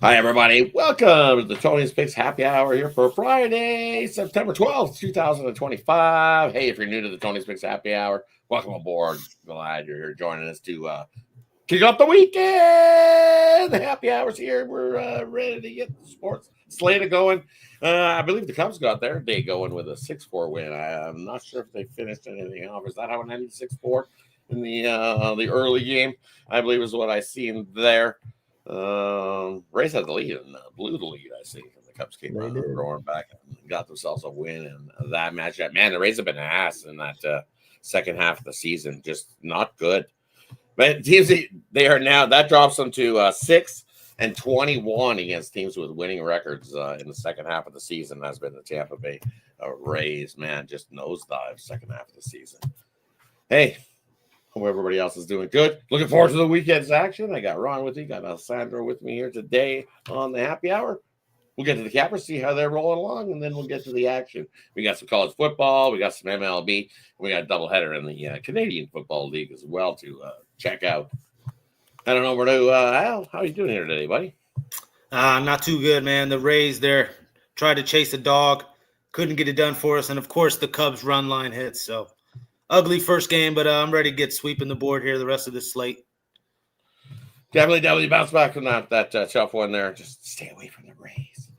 Hi, everybody. Welcome to the Tony's Picks Happy Hour here for Friday, September 12th, 2025. Hey, if you're new to the Tony's Picks Happy Hour, welcome aboard. Glad you're here joining us to kick off the weekend. The happy hour's here. We're ready to get the sports slate going. I believe the Cubs got their day going with a 6-4 win. I'm not sure if they finished anything off. Is that how it ended 6-4 in the early game? I believe is what I seen there. Rays had the lead and blew the lead, I think. And the Cubs came roaring back and got themselves a win in that matchup. Man, the Rays have been an ass in that second half of the season. Just not good. But teams, they are now, that drops them to 6-21 against teams with winning records in the second half of the season. That's been the Tampa Bay Rays. Man, just nosedive second half of the season. Hey, hope everybody else is doing good. Looking forward to the weekend's action. I got Ron with me, got Alessandro with me here today on the happy hour. We'll get to the cappers, see how they're rolling along, and then we'll get to the action. We got some college football, we got some MLB, and we got a doubleheader in the Canadian Football League as well to check out. I don't know where to Al. How are you doing here today, buddy? Not too good, man. The Rays there tried to chase a dog, couldn't get it done for us, and of course the Cubs run line hits. So ugly first game, but I'm ready to get sweeping the board here the rest of this slate. Definitely bounce back from that tough one there. Just stay away from the Rays.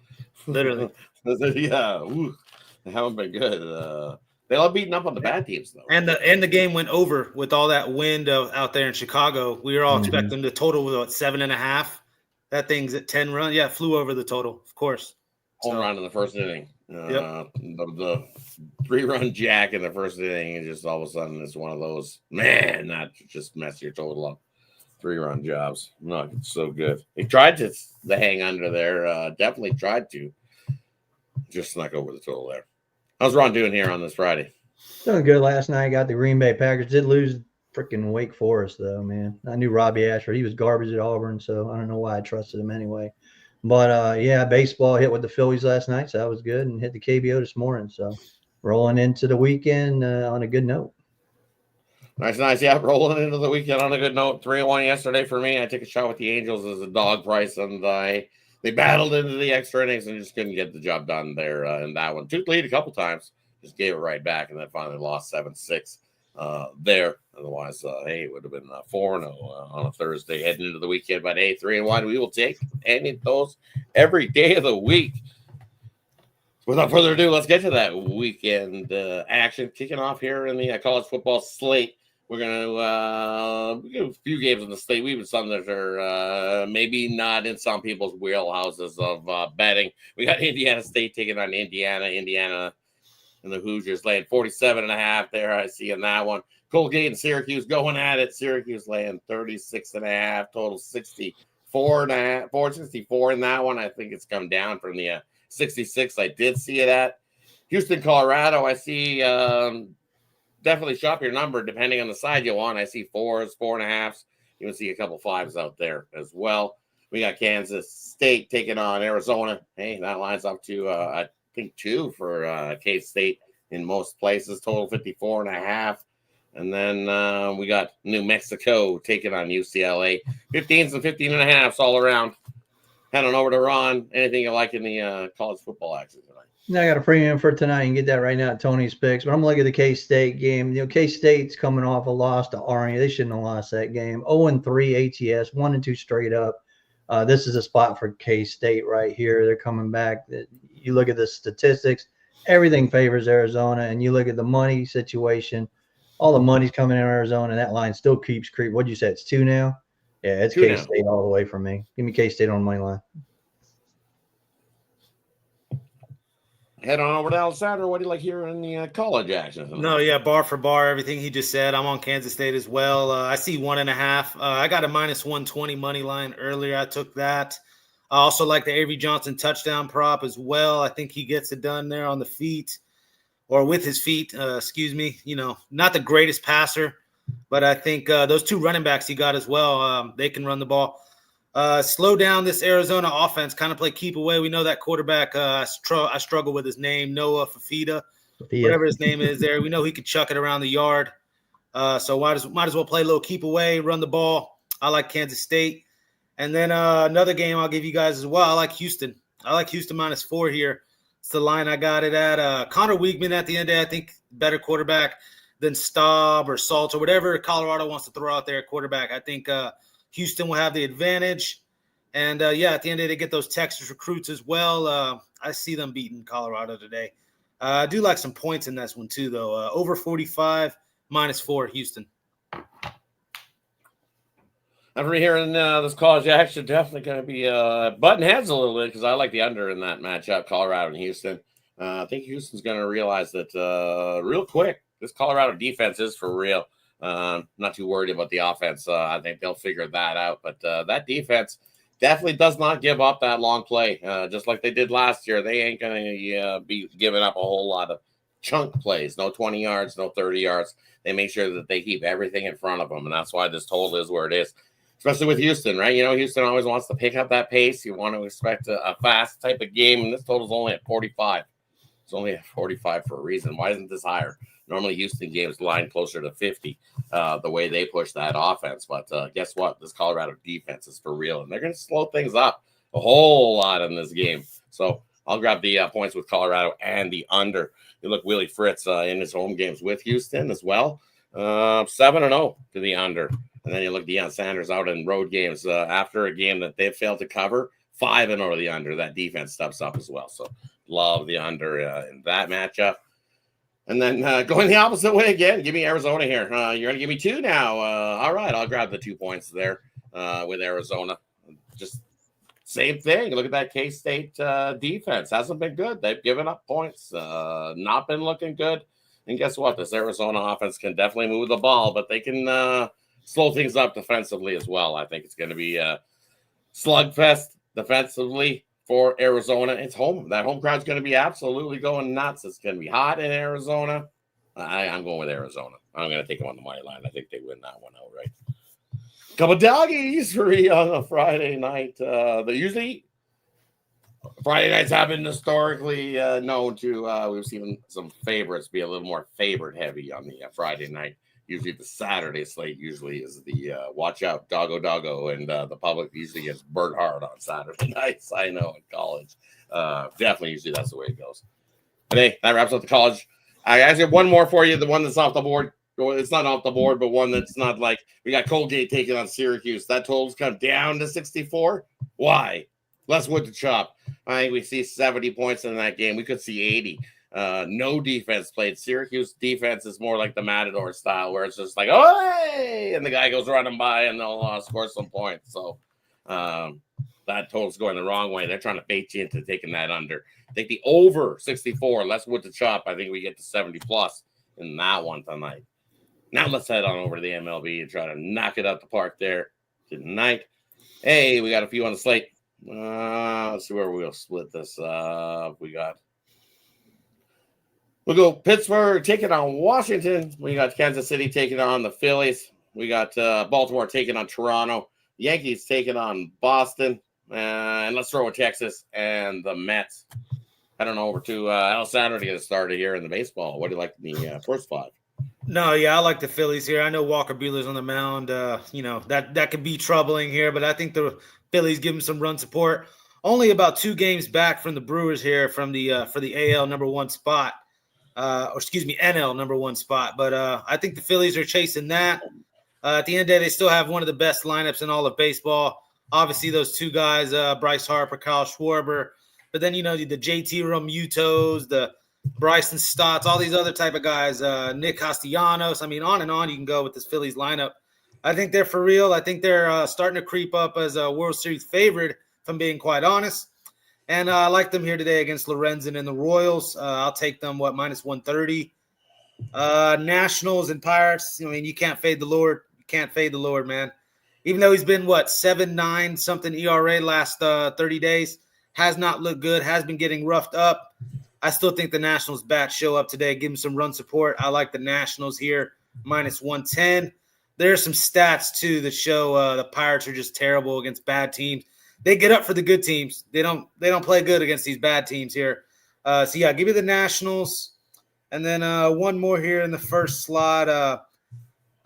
Literally. Yeah. Ooh, they haven't been good. They love beating up on the bad teams, though. And the game went over with all that wind out there in Chicago. We were all expecting the total was 7.5. That thing's at 10 runs. Yeah, it flew over the total, of course. Home run in the first inning. The 3-run jack in the first inning, and just all of a sudden it's one of those, man, that just mess your total up. 3-run jobs. No, it's so good. He tried to hang under there. Definitely tried to. Just snuck over the total there. How's Ron doing here on this Friday? Doing good last night. Got the Green Bay Packers. Did lose freaking Wake Forest, though, man. I knew Robbie Ashford. He was garbage at Auburn, so I don't know why I trusted him anyway. But, baseball hit with the Phillies last night, so that was good, and hit the KBO this morning. So rolling into the weekend on a good note. Nice. Yeah, rolling into the weekend on a good note. 3-1 yesterday for me. I took a shot with the Angels as a dog price, and they battled into the extra innings and just couldn't get the job done there in that one. Took the lead a couple times, just gave it right back, and then finally lost 7-6 there. Otherwise, it would have been 4-0 on a Thursday heading into the weekend. But, 3-1, we will take any of those every day of the week. Without further ado, let's get to that weekend action. Kicking off here in the college football slate. We're going to get a few games in the slate. We have some that are maybe not in some people's wheelhouses of betting. We got Indiana State taking on Indiana. Indiana and the Hoosiers laying 47.5 there. I see in that one. Colgate and Syracuse going at it. Syracuse laying 36.5, total 64.5, 464 in that one. I think it's come down from the 66 I did see it at. Houston, Colorado, I see definitely shop your number depending on the side you want. I see 4s, 4.5s. You can see a couple 5s out there as well. We got Kansas State taking on Arizona. Hey, that lines up to I think 2 for K-State in most places. Total 54.5. And then we got New Mexico taking on UCLA. 15s and 15.5s all around. Head on over to Ron. Anything you like in the college football action tonight? I got a premium for tonight. You can get that right now at Tony's Picks. But I'm looking at the K-State game. K-State's coming off a loss to Army. They shouldn't have lost that game. 0-3 ATS, 1-2 straight up. This is a spot for K-State right here. They're coming back. You look at the statistics. Everything favors Arizona. And you look at the money situation. All the money's coming in Arizona, and that line still keeps creeping. What'd you say? It's 2 now? Yeah, it's K-State all the way for me. Give me K-State on the money line. Head on over to Alessandro. What do you like here in the college action? No, yeah, bar for bar, everything he just said. I'm on Kansas State as well. I see 1.5. I got a -120 money line earlier. I took that. I also like the Avery Johnson touchdown prop as well. I think he gets it done there on the feet or with his feet. Excuse me. Not the greatest passer, but I think those 2 running backs he got as well, they can run the ball. Slow down this Arizona offense, kind of play keep away. We know that quarterback, I struggle with his name, Noah Fafita, whatever his name is there. We know he could chuck it around the yard. So might as well play a little keep away, run the ball. I like Kansas State. And then another game I'll give you guys as well. I like Houston. I like Houston -4 here. It's the line I got it at. Connor Weigman at the end of the day, I think better quarterback than Staub or Salt or whatever Colorado wants to throw out there at quarterback. I think Houston will have the advantage. And, at the end of the day, they get those Texas recruits as well. I see them beating Colorado today. I do like some points in this one too, though. Over 45, -4, Houston. After hearing this college action, definitely going to be button heads a little bit because I like the under in that matchup, Colorado and Houston. I think Houston's going to realize that real quick. This Colorado defense is for real. Not too worried about the offense. I think they'll figure that out. But that defense definitely does not give up that long play, just like they did last year. They ain't going to be giving up a whole lot of chunk plays. No 20 yards, no 30 yards. They make sure that they keep everything in front of them, and that's why this total is where it is. Especially with Houston, right? Houston always wants to pick up that pace. You want to expect a fast type of game, and this total's only at 45. It's only at 45 for a reason. Why isn't this higher? Normally, Houston games line closer to 50, the way they push that offense. But guess what? This Colorado defense is for real, and they're going to slow things up a whole lot in this game. So I'll grab the points with Colorado and the under. You look, Willie Fritz in his home games with Houston as well. 7-0 to the under. And then you look Deion Sanders out in road games after a game that they failed to cover, 5-0 to the under. That defense steps up as well. So love the under in that matchup. And then going the opposite way again, give me Arizona here. You're going to give me 2 now. All right, I'll grab the 2 points there with Arizona. Just same thing. Look at that K-State defense. Hasn't been good. They've given up points. Not been looking good. And guess what? This Arizona offense can definitely move the ball, but they can slow things up defensively as well. I think it's going to be a slugfest defensively for Arizona. It's home. That home crowd's going to be absolutely going nuts. It's going to be hot in Arizona. I'm going with Arizona. I'm going to take them on the money line. I think they win that one outright. Couple doggies for me on a Friday night. Usually Friday nights have been historically known to, we've seen some favorites be a little more favorite heavy on the Friday night. Usually the Saturday slate usually is the watch out, doggo, and the public usually gets burnt hard on Saturday nights. I know in college. Definitely usually that's the way it goes. But hey, that wraps up the college. I actually have one more for you, the one that's off the board. It's not off the board, but one that's not like we got Colgate taking on Syracuse. That total's come down to 64. Why? Less wood to chop. I think we see 70 points in that game. We could see 80. No defense played. Syracuse defense is more like the Matador style, where it's just like, oh, hey! And the guy goes running by and they'll score some points. So that total's going the wrong way. They're trying to bait you into taking that under. I think the over 64, less wood to chop. I think we get to 70 plus in that one tonight. Now let's head on over to the MLB and try to knock it out the park there tonight. Hey, we got a few on the slate. Let's see where we'll split this up. We'll go Pittsburgh taking on Washington. We got Kansas City taking on the Phillies. We got Baltimore taking on Toronto. Yankees taking on Boston. And let's throw in Texas and the Mets. I don't know, over to El Salvador to get started here in the baseball. What do you like in the first 5? No, I like the Phillies here. I know Walker Buehler's on the mound. That could be troubling here, but I think the Phillies give him some run support. Only about 2 games back from the Brewers here from the for the AL number 1 spot. NL number 1 spot. But I think the Phillies are chasing that. At the end of the day, they still have one of the best lineups in all of baseball. Obviously, those 2 guys, Bryce Harper, Kyle Schwarber. But then, the JT Realmutos, the Bryson Stotts, all these other type of guys, Nick Castellanos. I mean, on and on you can go with this Phillies lineup. I think they're for real. I think they're starting to creep up as a World Series favorite, if I'm being quite honest. And I like them here today against Lorenzen and the Royals. I'll take them, minus 130. Nationals and Pirates. I mean, you can't fade the Lord. You can't fade the Lord, man. Even though he's been, 7.9 something ERA last 30 days. Has not looked good. Has been getting roughed up. I still think the Nationals bats show up today. Give them some run support. I like the Nationals here, minus 110. There are some stats, too, that show the Pirates are just terrible against bad teams. They get up for the good teams. They don't play good against these bad teams here. Give me the Nationals. And then one more here in the first slot.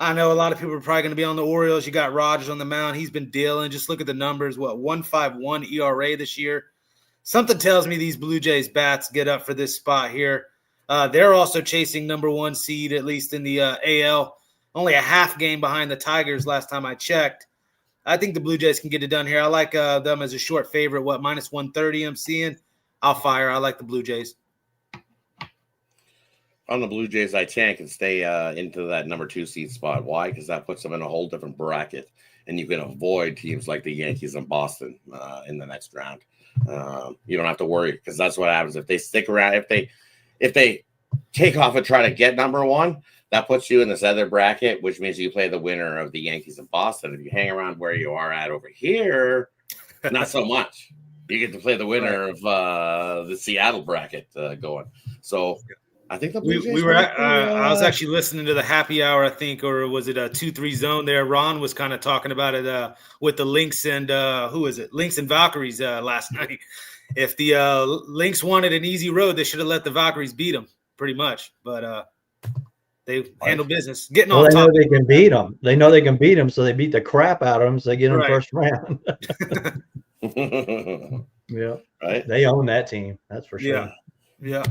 I know a lot of people are probably going to be on the Orioles. You got Rogers on the mound. He's been dealing. Just look at the numbers. 1.51 ERA this year. Something tells me these Blue Jays bats get up for this spot here. They're also chasing number 1 seed, at least in the AL. Only a half game behind the Tigers last time I checked. I think the Blue Jays can get it done here. I like them as a short favorite. Minus 130 I'm seeing. I'll fire. I like the Blue Jays. On the Blue Jays, I can stay into that number 2 seed spot. Why? Because that puts them in a whole different bracket, and you can avoid teams like the Yankees and Boston in the next round. You don't have to worry, because that's what happens if they stick around. If they take off and try to get number 1, that puts you in this other bracket, which means you play the winner of the Yankees and Boston. If you hang around where you are at over here, not so much. You get to play the winner of the Seattle bracket going. So. I think the Blue Jays I was actually listening to the happy hour, I think, or was it a 2-3 zone there? Ron was kind of talking about it with the Lynx and who is it? Lynx and Valkyries last night. If the Lynx wanted an easy road, they should have let the Valkyries beat them, pretty much. But they handle business. Getting off they know topic. they can beat them. They know they can beat them, so they beat the crap out of them. So they get in the first round. Yeah, right. They own that team. That's for sure. Yeah.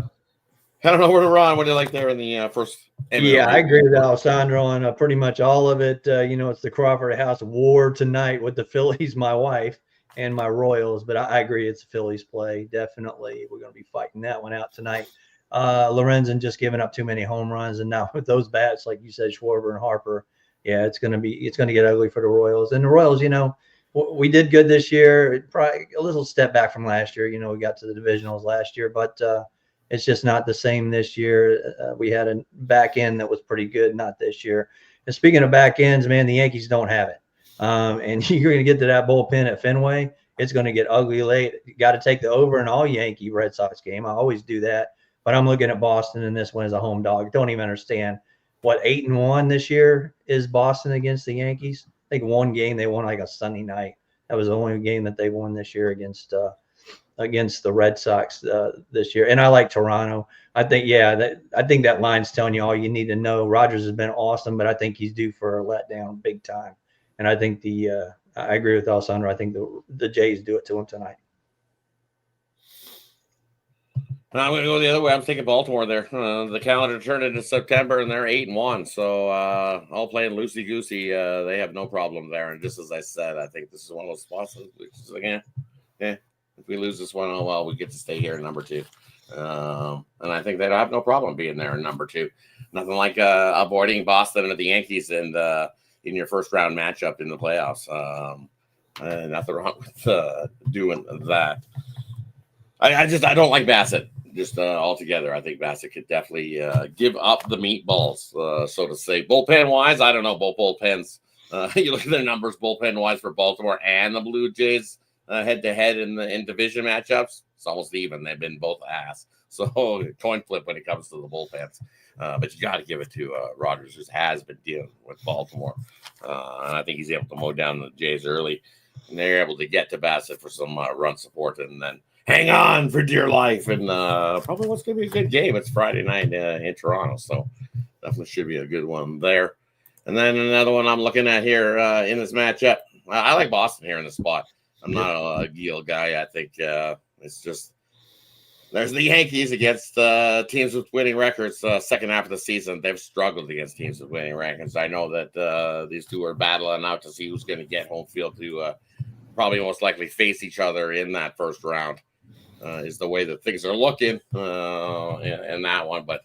I don't know where to run. What do you like there in the first? MLB? Yeah, I agree with Alessandro on pretty much all of it. It's the Crawford House war tonight with the Phillies, my wife, and my Royals. But I agree, it's a Phillies play. Definitely, we're going to be fighting that one out tonight. Lorenzen just giving up too many home runs, and now with those bats, like you said, Schwarber and Harper, yeah, it's going to get ugly for the Royals. And the Royals, we did good this year. Probably a little step back from last year. We got to the divisionals last year, but. It's just not the same this year. We had a back end that was pretty good, not this year. And speaking of back ends, man, the Yankees don't have it. And you're going to get to that bullpen at Fenway. It's going to get ugly late. You got to take the over in all Yankee Red Sox game. I always do that. But I'm looking at Boston, and this one is a home dog. Don't even understand what 8-1 this year is Boston against the Yankees. I think one game they won like a Sunday night. That was the only game that they won this year against the Red Sox this year. And I like Toronto. I think that line's telling you all you need to know. Rogers has been awesome, but I think he's due for a letdown big time. And I think I agree with Alessandro. I think the Jays do it to him tonight. I'm going to go the other way. I'm thinking Baltimore there. The calendar turned into September, and they're 8-1. So all playing loosey-goosey. They have no problem there. And just as I said, I think this is one of those spots which is like, if we lose this one, oh, well, we get to stay here in number 2. And I think they'd have no problem being there in number 2. Nothing like avoiding Boston or the Yankees in your first round matchup in the playoffs. Nothing wrong with doing that. I don't like Bassett just altogether. I think Bassett could definitely give up the meatballs, so to say. Bullpen-wise, I don't know. Both bullpens. You look at their numbers bullpen-wise for Baltimore and the Blue Jays. Head-to-head in division matchups, it's almost even. They've been both ass. So coin flip when it comes to the bullpens. But you got to give it to Rogers, who has been dealing with Baltimore. And I think he's able to mow down the Jays early. And they're able to get to Bassett for some run support and then hang on for dear life. And probably what's going to be a good game. It's Friday night in Toronto. So definitely should be a good one there. And then another one I'm looking at here in this matchup. I like Boston here in the spot. I'm not a Giel guy. I think it's just there's the Yankees against teams with winning records. Second half of the season, they've struggled against teams with winning records. I know that these two are battling out to see who's going to get home field to probably most likely face each other in that first round. Is the way that things are looking in that one. But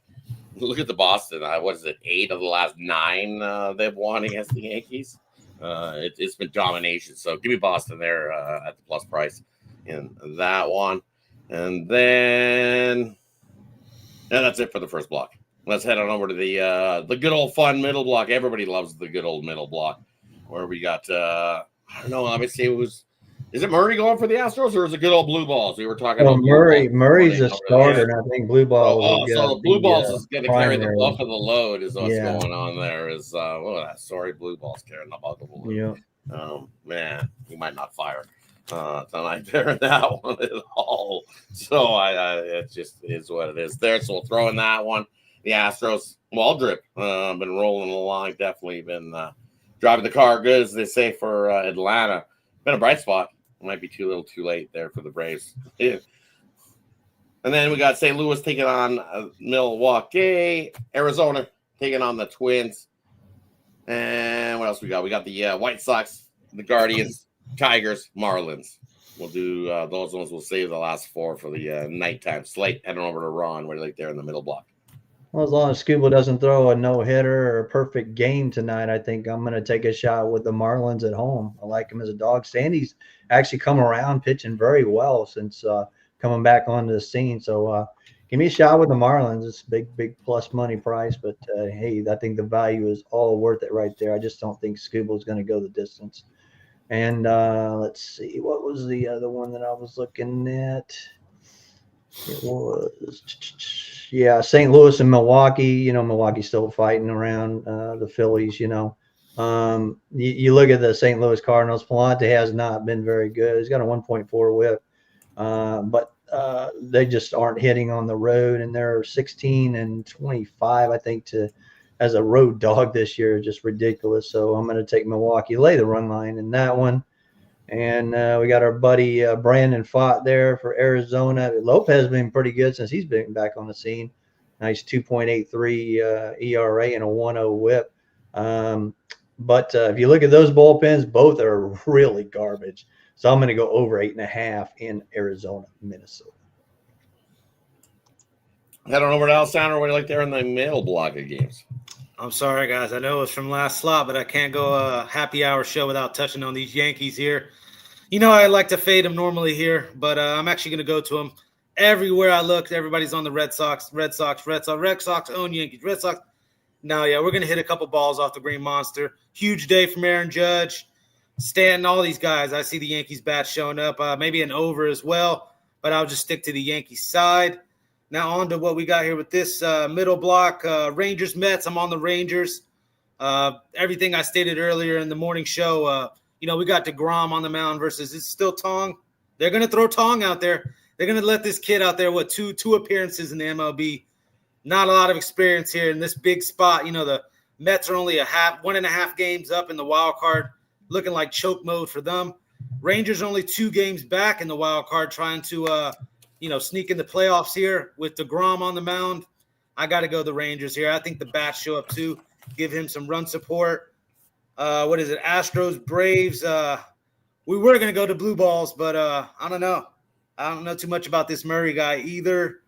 look at the Boston. What is it? 8 of the last 9 they've won against the Yankees. It's been domination. So give me Boston there at the plus price in that one. And then that's it for the first block. Let's head on over to the good old fun middle block. Everybody loves the good old middle block where we got, I don't know, obviously is it Murray going for the Astros or is it good old blue balls? We were talking about Murray's a starter, and I think blue balls. So blue balls is going to carry the bulk of the load is what's going on there is, sorry, blue balls carrying the bulk of the load. Yeah. Man, he might not fire tonight there in that one at all. So it just is what it is there. So we'll throw in that one. the Astros. Waldrop been rolling along, definitely been driving the car good, as they say, for Atlanta. Been a bright spot. Might be too little too late there for the Braves. Yeah. And then we got St. Louis taking on Milwaukee, Arizona taking on the Twins. And what else we got? We got the White Sox, the Guardians, Tigers, Marlins. We'll do those ones. We'll save the last four for the nighttime slate. Heading over to Ron, right like there in the middle block. Well, as long as Scuba doesn't throw a no-hitter or a perfect game tonight, I think I'm going to take a shot with the Marlins at home. I like him as a dog. Sandy's actually come around pitching very well since coming back onto the scene. So give me a shot with the Marlins. It's a big plus money price. But, hey, I think the value is all worth it right there. I just don't think Scuba's going to go the distance. And let's see. What was the other one that I was looking at? It was, St. Louis and Milwaukee. Milwaukee's still fighting around the Phillies. You look at the St. Louis Cardinals. Palante has not been very good. He's got a 1.4 whip, but they just aren't hitting on the road, and they're 16-25, I think, as a road dog this year. Just ridiculous. So I'm going to take Milwaukee, lay the run line in that one. And we got our buddy Brandon Pfaadt there for Arizona. Lopez been pretty good since he's been back on the scene. Nice 2.83 ERA and a 1.0 whip. But if you look at those bullpens, both are really garbage. So I'm going to go over 8.5 in Arizona, Minnesota. Head on over to Alessandro. What do you like there in the middle block of games? I'm sorry, guys. I know it's from last slot, but I can't go a happy hour show without touching on these Yankees here. I like to fade them normally here, but I'm actually going to go to them. Everywhere I look, everybody's on the Red Sox own Yankees, Red Sox. Now, we're going to hit a couple balls off the Green Monster. Huge day from Aaron Judge, Stanton, all these guys. I see the Yankees bats showing up, maybe an over as well, but I'll just stick to the Yankees side. Now on to what we got here with this middle block, Rangers Mets. I'm on the Rangers. Everything I stated earlier in the morning show, we got DeGrom on the mound versus it's still Tong. They're going to throw Tong out there. They're going to let this kid out there with two appearances in the MLB. Not a lot of experience here in this big spot. The Mets are only 1.5 games up in the wild card, looking like choke mode for them. Rangers only 2 games back in the wild card, trying to sneak in the playoffs here with DeGrom on the mound. I got to go the Rangers here. I think the bats show up too, give him some run support. What is it? Astros, Braves. We were going to go to blue balls, but I don't know. I don't know too much about this Murray guy either.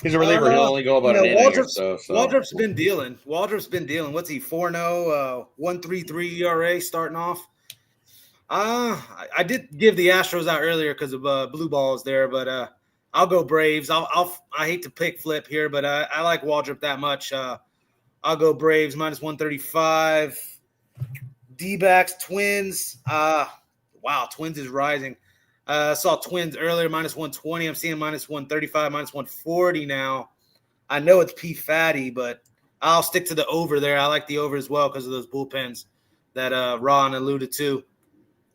He's a reliever. He'll only go about an inning or so. Waldrop's been dealing. What's he, 4-0, 1.33 ERA starting off? I did give the Astros out earlier because of blue balls there, but I'll go Braves. I hate to pick flip here, but I like Waldrop that much. I'll go Braves minus 135. D-backs, Twins. Wow, Twins is rising. I saw Twins earlier minus 120. I'm seeing minus 135, minus 140 now. I know it's P fatty, but I'll stick to the over there. I like the over as well because of those bullpens that Ron alluded to.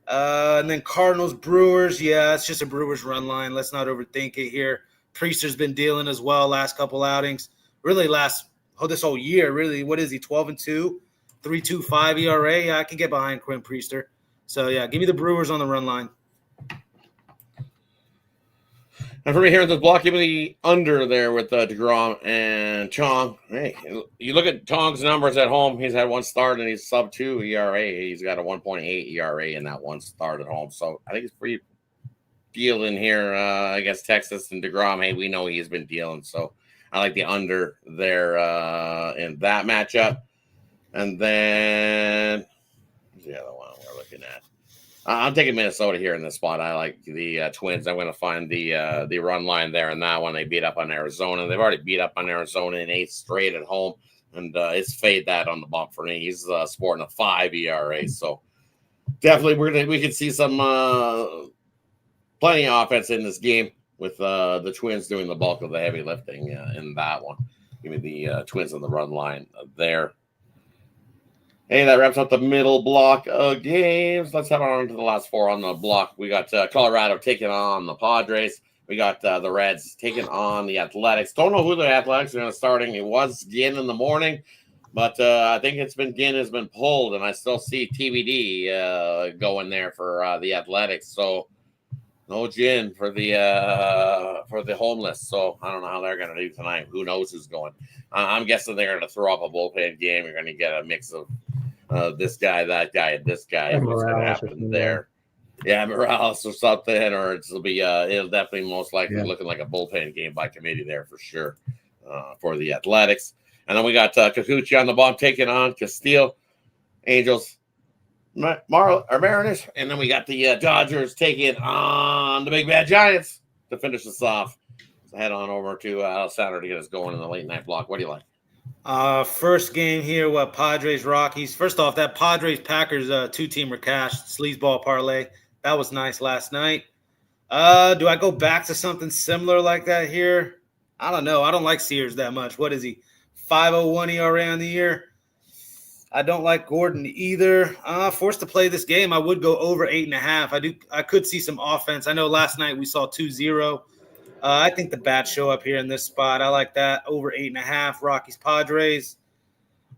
And then Cardinals, Brewers. Yeah, it's just a Brewers run line. Let's not overthink it here. Priester's been dealing as well last couple outings. Really this whole year, really. What is he, 12-2, 3.25 ERA? Yeah, I can get behind Quinn Priester. So, yeah, give me the Brewers on the run line. And for me here in this block, give me the under there with DeGrom and Chong. Hey, you look at Tong's numbers at home. He's had one start and he's sub-2 ERA. He's got a 1.8 ERA in that one start at home. So I think it's pretty dealing here against Texas and DeGrom. Hey, we know he's been dealing. So I like the under there in that matchup. And then who's the other one we're looking at? I'm taking Minnesota here in this spot. I like the Twins. I'm going to find the run line there in that one. They beat up on Arizona. They've already beat up on Arizona in 8 straight at home, and it's fade that on the bump for me. He's sporting a 5 ERA, so definitely we could see some plenty of offense in this game with the Twins doing the bulk of the heavy lifting in that one. Give me the Twins on the run line there. Hey, that wraps up the middle block of games. Let's head on to the last 4 on the block. We got Colorado taking on the Padres. We got the Reds taking on the Athletics. Don't know who the Athletics are going to starting. It was Ginn in the morning, but I think Ginn has been pulled, and I still see TBD going there for the Athletics. So no Ginn for the homeless. So I don't know how they're going to do tonight. Who knows who's going? I'm guessing they're going to throw up a bullpen game. You're going to get a mix of this guy, that guy, and this guy. What's going to happen there? Yeah, Morales or something, or it'll definitely most likely looking like a bullpen game by committee there for sure for the Athletics. And then we got Kikuchi on the bottom taking on Castillo, Angels, Mariners, and then we got the Dodgers taking on the Big Bad Giants to finish this off. So head on over to Alessandro to get us going in the late night block. What do you like? First game here, Padres Rockies. First off, that Padres Packers 2-teamer cash sleazeball parlay. That was nice last night. Do I go back to something similar like that here? I don't know. I don't like Sears that much. What is he? 5.01 ERA on the year. I don't like Gordon either. Forced to play this game, I would go over 8.5. I could see some offense. I know last night we saw 2-0. I think the bats show up here in this spot. I like that over 8.5. Rockies Padres.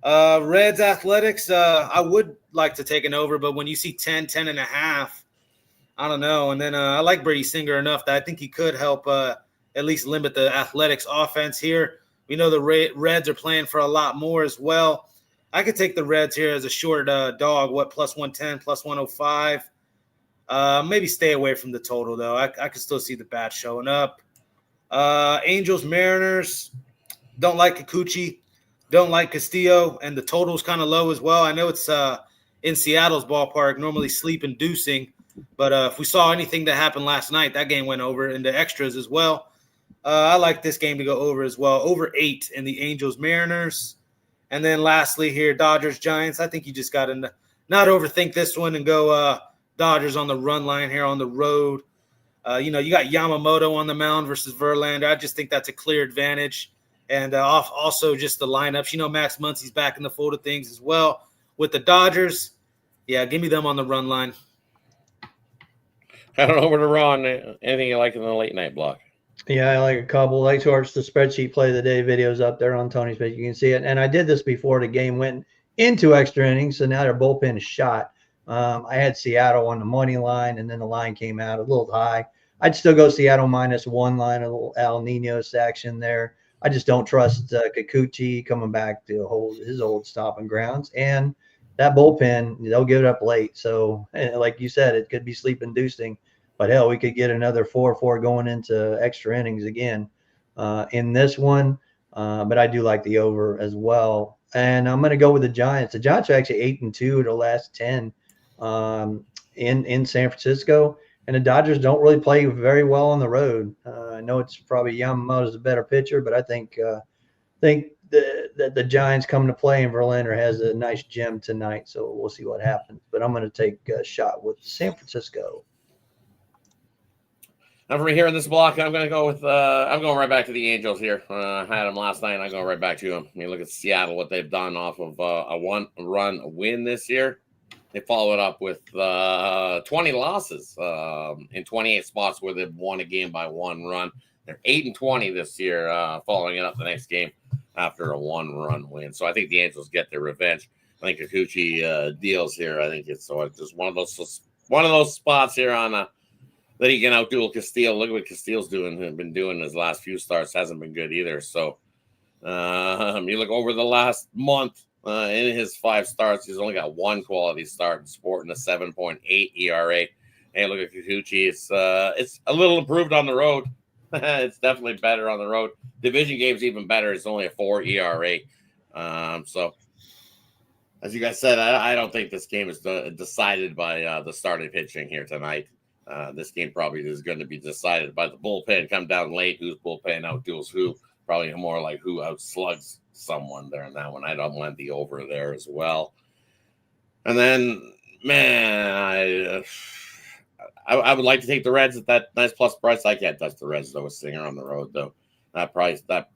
Reds Athletics. I would like to take an over, but when you see 10.5. I don't know. And then I like Brady Singer enough that I think he could help at least limit the Athletics offense here. We know the Reds are playing for a lot more as well. I could take the Reds here as a short dog, plus 110, plus 105. Maybe stay away from the total, though. I could still see the bats showing up. Angels, Mariners. Don't like Kikuchi. Don't like Castillo. And the total's kind of low as well. I know it's in Seattle's ballpark, normally sleep-inducing. But if we saw anything that happened last night, that game went over into extras as well. I like this game to go over as well. Over 8 in the Angels Mariners. And then lastly here, Dodgers Giants. I think you just got to not overthink this one and go Dodgers on the run line here on the road. You got Yamamoto on the mound versus Verlander. I just think that's a clear advantage. And also just the lineups. Max Muncy's back in the fold of things as well. With the Dodgers, yeah, give me them on the run line. I don't know where to run. Anything you like in the late night block? Yeah, I like a couple. Like towards the spreadsheet play of the day videos up there on Tony's page. You can see it. And I did this before the game went into extra innings, so now their bullpen is shot. I had Seattle on the money line, and then the line came out a little high. I'd still go Seattle -1 line, a little El Nino action there. I just don't trust Kikuchi coming back to hold his old stomping grounds. And that bullpen, they'll give it up late. So, like you said, it could be sleep-inducing. But, hell, we could get another 4-4 going into extra innings again in this one. But I do like the over as well. And I'm going to go with the Giants. The Giants are actually 8-2 the last 10 in San Francisco. And the Dodgers don't really play very well on the road. I know it's probably Yamamoto's a better pitcher, but I think the Giants come to play, and Verlander has a nice gem tonight. So we'll see what happens. But I'm going to take a shot with San Francisco. Now for me here in this block, I'm going to go with I'm going right back to the Angels here. I had them last night, and I go right back to them. I mean, look at Seattle, what they've done off of a one-run win this year. They followed up with 20 losses in 28 spots where they've won a game by 1 run. They're 8-20 this year, following it up the next game after a 1-run win. So I think the Angels get their revenge. I think Kikuchi deals here. I think it's just one of those spots here on that he can outduel Castillo. Look at what Castillo's been doing his last few starts. Hasn't been good either. So you look over the last month in his 5 starts, he's only got 1 quality start, sporting a 7.8 ERA. Hey, look at Kikuchi. It's a little improved on the road. It's definitely better on the road. Division game's even better. It's only a 4 ERA. So as you guys said, I don't think this game is decided by the starting pitching here tonight. This game probably is going to be decided by the bullpen. Come down late, whose bullpen outduels who. Probably more like who outslugs someone there in that one. I don't want the over there as well. And then, man, I would like to take the Reds at that nice plus price. I can't touch the Reds though with Singer on the road though. That price, that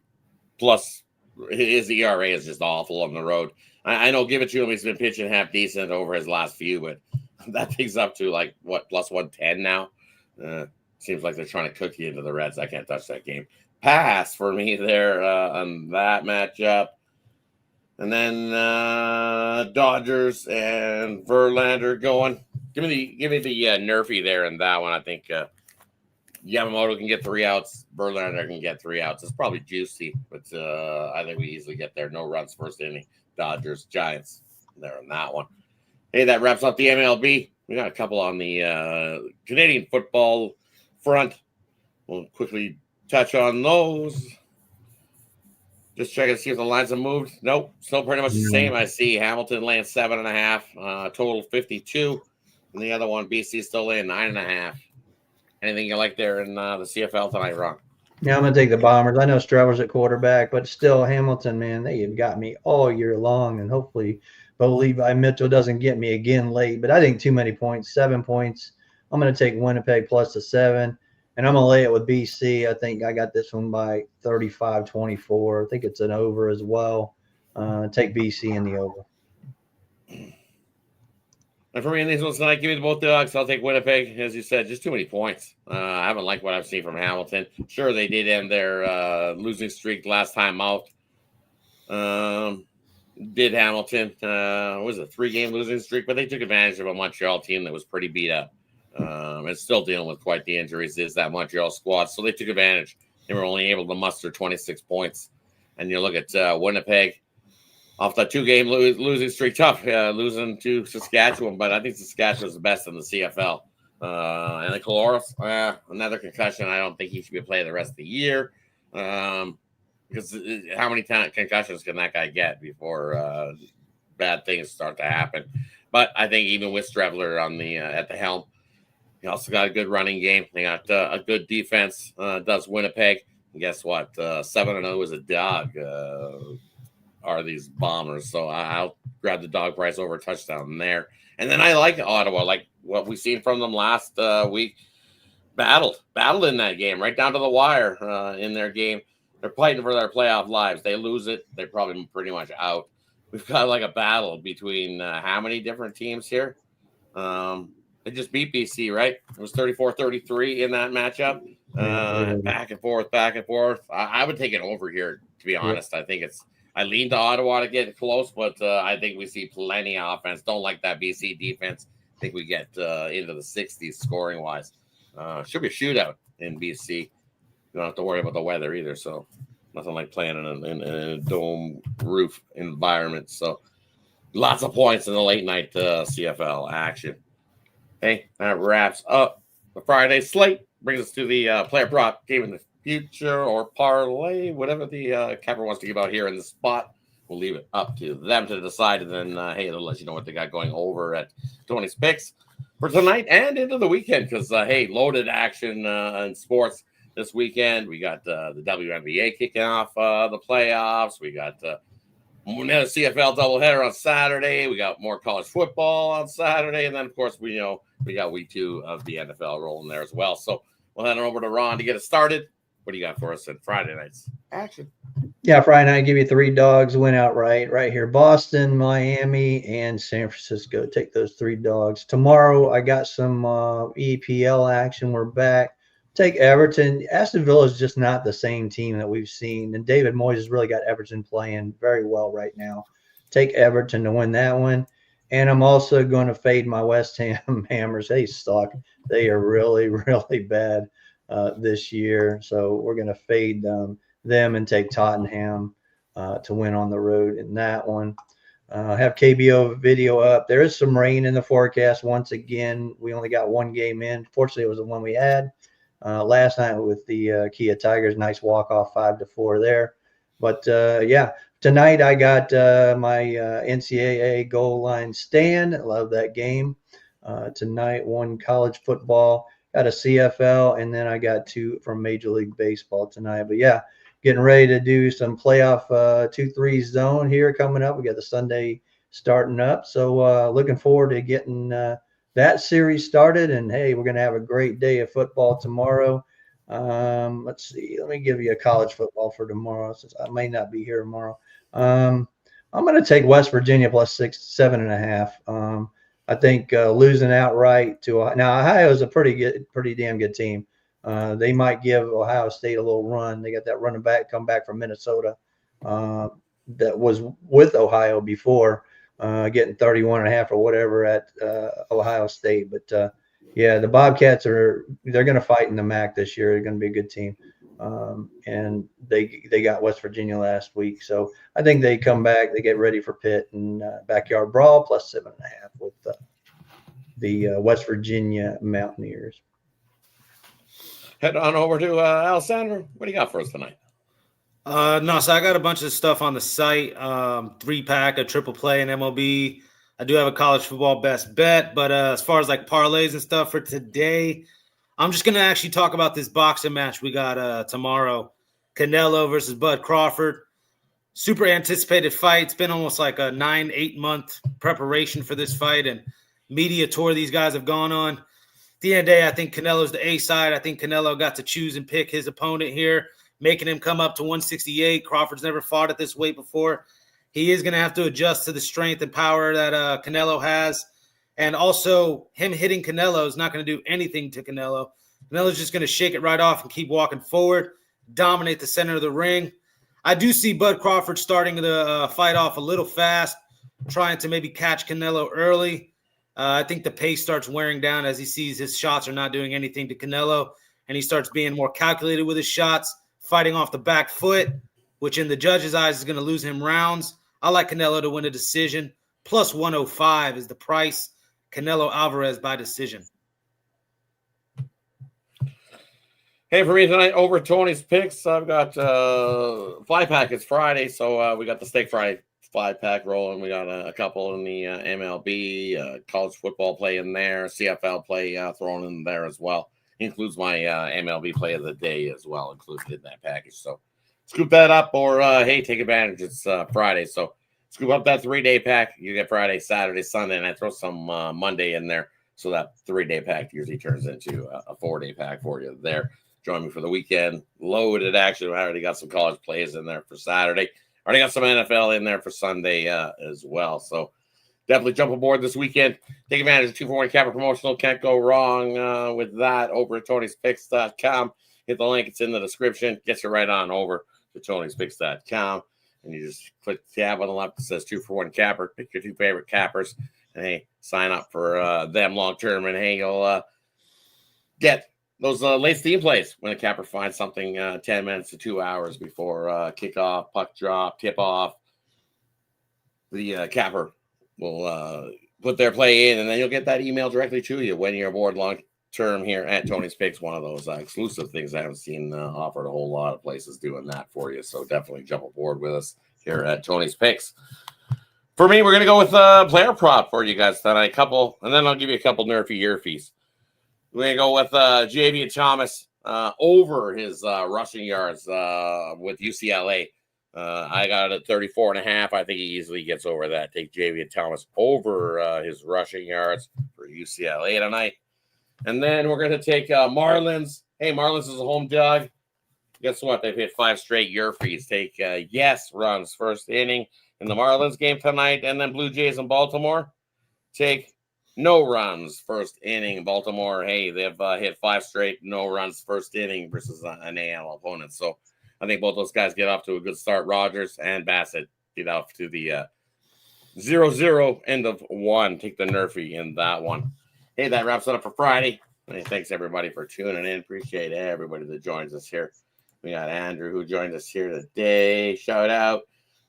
plus his ERA is just awful on the road. I know, give it to him. He's been pitching half decent over his last few, but that thing's up to like what plus 110 now. Seems like they're trying to cook you into the Reds. I can't touch that game. Pass for me there on that matchup. And then Dodgers and Verlander going. Give me the Nerfy there in that one. I think Yamamoto can get 3 outs. Verlander can get 3 outs. It's probably juicy, but I think we easily get there. No runs first inning. Dodgers, Giants there on that one. Hey, that wraps up the MLB. We got a couple on the Canadian football front. We'll quickly touch on those. Just checking to see if the lines have moved. Nope, still pretty much the same. I see Hamilton laying 7.5, total 52, and the other one, BC, still laying 9.5. Anything you like there in the CFL tonight, Ron? Yeah, I'm gonna take the Bombers. I know Strower's at quarterback, but still Hamilton, man, they have got me all year long, and hopefully Bo Levi Mitchell doesn't get me again late. But I think too many points, 7 points. I'm gonna take Winnipeg plus the 7. And I'm going to lay it with BC. I think I got this one by 35-24. I think it's an over as well. Take BC in the over. And for me in these ones tonight, give me both dogs. I'll take Winnipeg. As you said, just too many points. I haven't liked what I've seen from Hamilton. Sure, they did end their losing streak last time out. Did Hamilton. It was a 3-game losing streak, but they took advantage of a Montreal team that was pretty beat up. And still dealing with quite the injuries is that Montreal squad. So they took advantage. They were only able to muster 26 points. And you look at Winnipeg off that 2-game losing streak, tough losing to Saskatchewan. But I think Saskatchewan's the best in the CFL. And the Coloris, another concussion. I don't think he should be playing the rest of the year. Because how many concussions can that guy get before bad things start to happen? But I think even with Strevler on the at the helm, he also got a good running game. They got a good defense. Does Winnipeg? And guess what? 7-0 is a dog. Are these Bombers? So I'll grab the dog price over a touchdown there. And then I like Ottawa, like what we've seen from them last week. Battled in that game, right down to the wire in their game. They're fighting for their playoff lives. They lose it, they're probably pretty much out. We've got like a battle between how many different teams here? They just beat BC, right? It was 34-33 in that matchup. Back and forth. I would take it over here, to be honest. I think I lean to Ottawa to get close, but I think we see plenty of offense. Don't like that BC defense. I think we get into the 60s scoring-wise. Should be a shootout in BC. You don't have to worry about the weather either, so nothing like playing in a dome roof environment. So lots of points in the late night CFL action. Hey, that wraps up the Friday slate. Brings us to the player prop game in the future or parlay, whatever the capper wants to give out here in the spot. We'll leave it up to them to decide. And then, hey, they'll let you know what they got going over at Tony's Picks for tonight and into the weekend. Because, hey, loaded action in sports this weekend. We got the WNBA kicking off the playoffs. We got another CFL doubleheader on Saturday. We got more college football on Saturday. And then, of course, we got week 2 of the NFL rolling there as well. So we'll head on over to Ron to get it started. What do you got for us on Friday night's action? Yeah, Friday night, give you 3 dogs, win outright right here. Boston, Miami, and San Francisco. Take those 3 dogs. Tomorrow, I got some EPL action. We're back. Take Everton. Aston Villa is just not the same team that we've seen. And David Moyes has really got Everton playing very well right now. Take Everton to win that one. And I'm also going to fade my West Ham Hammers. They suck. They are really, really bad this year. So we're going to fade them and take Tottenham to win on the road in that one. Have KBO video up. There is some rain in the forecast once again. We only got 1 game in. Fortunately, it was the one we had last night with the Kia Tigers. Nice walk-off 5-4 there. But, yeah, tonight I got my NCAA goal line stand. I love that game. Tonight, 1 college football. Got a CFL, and then I got 2 from Major League Baseball tonight. But, yeah, getting ready to do some playoff 2-3 zone here coming up. We got the Sunday starting up. So looking forward to getting that series started. And, hey, we're going to have a great day of football tomorrow. Let's see. Let me give you a college football for tomorrow since I may not be here tomorrow. I'm going to take West Virginia plus 7.5. I think losing outright to now Ohio is a pretty damn good team. They might give Ohio State a little run. They got that running back come back from Minnesota that was with Ohio before, getting 31.5 or whatever at Ohio State. But yeah, the Bobcats they're going to fight in the MAC this year. They're going to be a good team. And they got West Virginia last week. So I think they come back, they get ready for Pitt and backyard brawl plus 7.5 with the West Virginia Mountaineers. Head on over to Alessandro. What do you got for us tonight? No, so I got a bunch of stuff on the site. 3-pack, a triple play in MLB. I do have a college football best bet, but as far as like parlays and stuff for today, I'm just going to actually talk about this boxing match we got tomorrow. Canelo versus Bud Crawford. Super anticipated fight. It's been almost like a 9-8 month preparation for this fight and media tour these guys have gone on. At the end of the day, I think Canelo's the A side. I think Canelo got to choose and pick his opponent here, making him come up to 168. Crawford's never fought at this weight before. He is going to have to adjust to the strength and power that Canelo has. And also, him hitting Canelo is not going to do anything to Canelo. Canelo's just going to shake it right off and keep walking forward, dominate the center of the ring. I do see Bud Crawford starting the fight off a little fast, trying to maybe catch Canelo early. I think the pace starts wearing down as he sees his shots are not doing anything to Canelo, and he starts being more calculated with his shots, fighting off the back foot, which in the judge's eyes is going to lose him rounds. I like Canelo to win a decision. Plus 105 is the price. Canelo Alvarez by decision. Hey, for me tonight, over Tony's picks, I've got 5-pack. It's Friday, so we got the Steak Friday 5-pack rolling. We got a couple in the MLB, college football play in there, CFL play thrown in there as well. Includes my MLB play of the day as well, included in that package. So scoop that up or, hey, take advantage. It's Friday, so scoop up that 3-day pack. You get Friday, Saturday, Sunday, and I throw some Monday in there. So that 3-day pack usually turns into a 4-day pack for you there. Join me for the weekend. Loaded action. I already got some college plays in there for Saturday. Already got some NFL in there for Sunday as well. So definitely jump aboard this weekend. Take advantage of 2-for-1 Capper promotional. Can't go wrong with that over at Tony'sPicks.com. Hit the link. It's in the description. Gets you right on over to Tony'sPicks.com. And you just click the tab on the left that says 2-for-1 Capper. Pick your 2 favorite cappers. And, hey, sign up for them long-term. And, hey, you'll get those late steam plays when a capper finds something 10 minutes to 2 hours before kickoff, puck drop, tip-off. The capper will put their play in, and then you'll get that email directly to you when you're aboard long-term here at Tony's Picks, one of those exclusive things I haven't seen offered a whole lot of places doing that for you. So definitely jump aboard with us here at Tony's Picks. For me, we're going to go with player prop for you guys tonight. And then I'll give you a couple nerfy year fees. We're going to go with Javier Thomas over his rushing yards with UCLA. I got it at 34.5. I think he easily gets over that. Take Javier Thomas over his rushing yards for UCLA tonight. And then we're going to take Marlins. Hey, Marlins is a home dog. Guess what? They've hit 5 straight year fees. Take yes runs first inning in the Marlins game tonight. And then Blue Jays in Baltimore. Take no runs first inning. Baltimore, hey, they've hit 5 straight no runs first inning versus an AL opponent. So I think both those guys get off to a good start. Rogers and Bassett get off to the 0-0 end of 1. Take the nerfy in that one. Hey, that wraps it up for Friday. Hey, thanks, everybody, for tuning in. Appreciate everybody that joins us here. We got Andrew, who joined us here today. Shout out.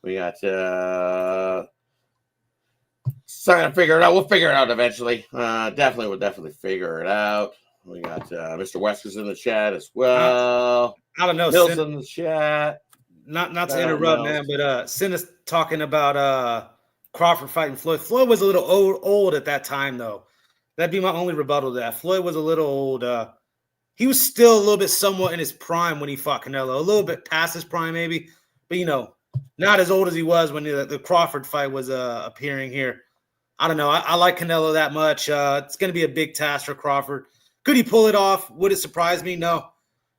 We got trying to figure it out. We'll figure it out eventually. We'll definitely figure it out. We got Mr. Wester's in the chat as well. I don't know. Mills in the chat. Not to interrupt, man, but Sin is talking about Crawford fighting Floyd. Floyd was a little old at that time, though. That'd be my only rebuttal to that. Floyd was a little old. He was still a little bit somewhat in his prime when he fought Canelo. A little bit past his prime, maybe. But, not as old as he was when the Crawford fight was appearing here. I don't know. I like Canelo that much. It's going to be a big task for Crawford. Could he pull it off? Would it surprise me? No.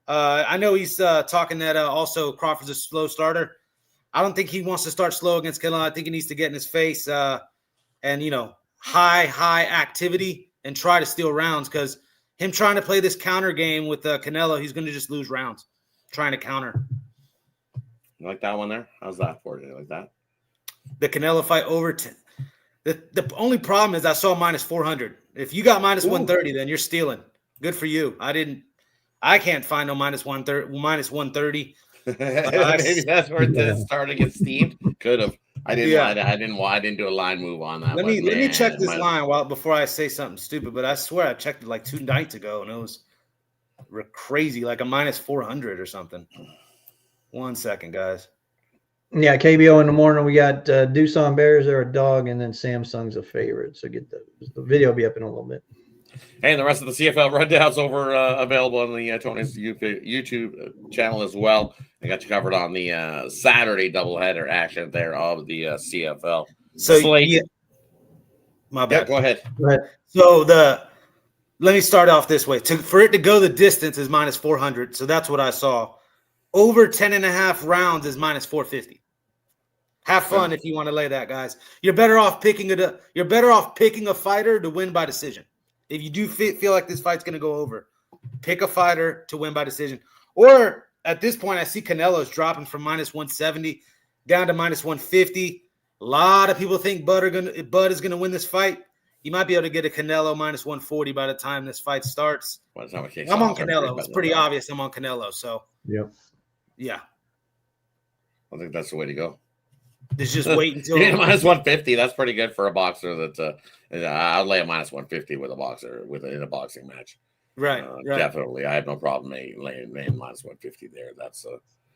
I know he's talking that also Crawford's a slow starter. I don't think he wants to start slow against Canelo. I think he needs to get in his face and, high activity and try to steal rounds because him trying to play this counter game with Canelo, he's going to just lose rounds trying to counter. You like that one there? How's that for you? You like that? The Canelo fight over 10. The only problem is I saw minus 400. If you got minus 130, then you're stealing. Good for you. I can't find no minus 130. Maybe that's where it started to get steamed. Could have. I didn't do a line move on that. Let me check this line before I say something stupid. But I swear I checked it like 2 nights ago, and it was crazy, like a minus 400 or something. 1 second, guys. Yeah, KBO in the morning. We got Doosan Bears are a dog, and then Samsung's a favorite. So get the video will be up in a little bit. Hey, and the rest of the CFL rundowns available on the Tony's YouTube channel as well. I got you covered on the Saturday doubleheader action there of the CFL. So slate. My bad. Yeah, go ahead. So let me start off this way. For it to go the distance is minus 400. So that's what I saw. Over 10.5 rounds is minus 450. Have fun if you want to lay that, guys. You're better off picking a fighter to win by decision. If you do feel like this fight's going to go over, pick a fighter to win by decision. Or at this point, I see Canelo's dropping from minus 170 down to minus 150. A lot of people think Bud is going to win this fight. You might be able to get a Canelo minus 140 by the time this fight starts. I'm on Canelo. It's pretty obvious I'm on Canelo. So, yeah. I think that's the way to go. Just wait until minus 150. That's pretty good for a boxer. I'll lay a minus 150 with a boxer in a boxing match. Right. Definitely, I have no problem laying minus 150 there. That's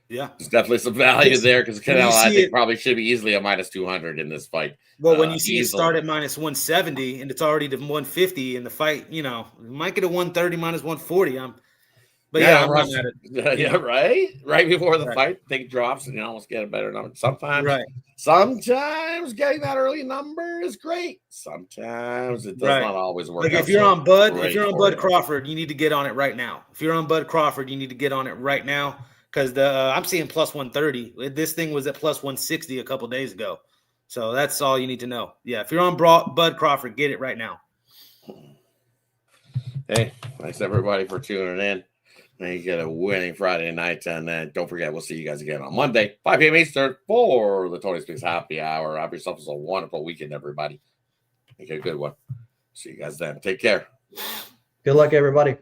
there's definitely some value there because Canelo, I think, probably should be easily a minus 200 in this fight. Well, when you see it start at minus 170 and it's already to 150 in the fight, you might get a 130 minus 140. I'm not mad at it. Right before the fight, thing drops and you almost get a better number. Sometimes getting that early number is great. Sometimes it does not always work. Like if you're on Bud Crawford, you need to get on it right now. If you're on Bud Crawford, you need to get on it right now because I'm seeing plus 130. This thing was at plus 160 a couple days ago. So that's all you need to know. Yeah, if you're on Bud Crawford, get it right now. Hey, thanks everybody for tuning in. And you get a winning Friday night. And then don't forget, we'll see you guys again on Monday, 5 p.m. Eastern for the Tony Speaks Happy Hour. Have yourself a wonderful weekend, everybody. Make it a good one. See you guys then. Take care. Good luck, everybody.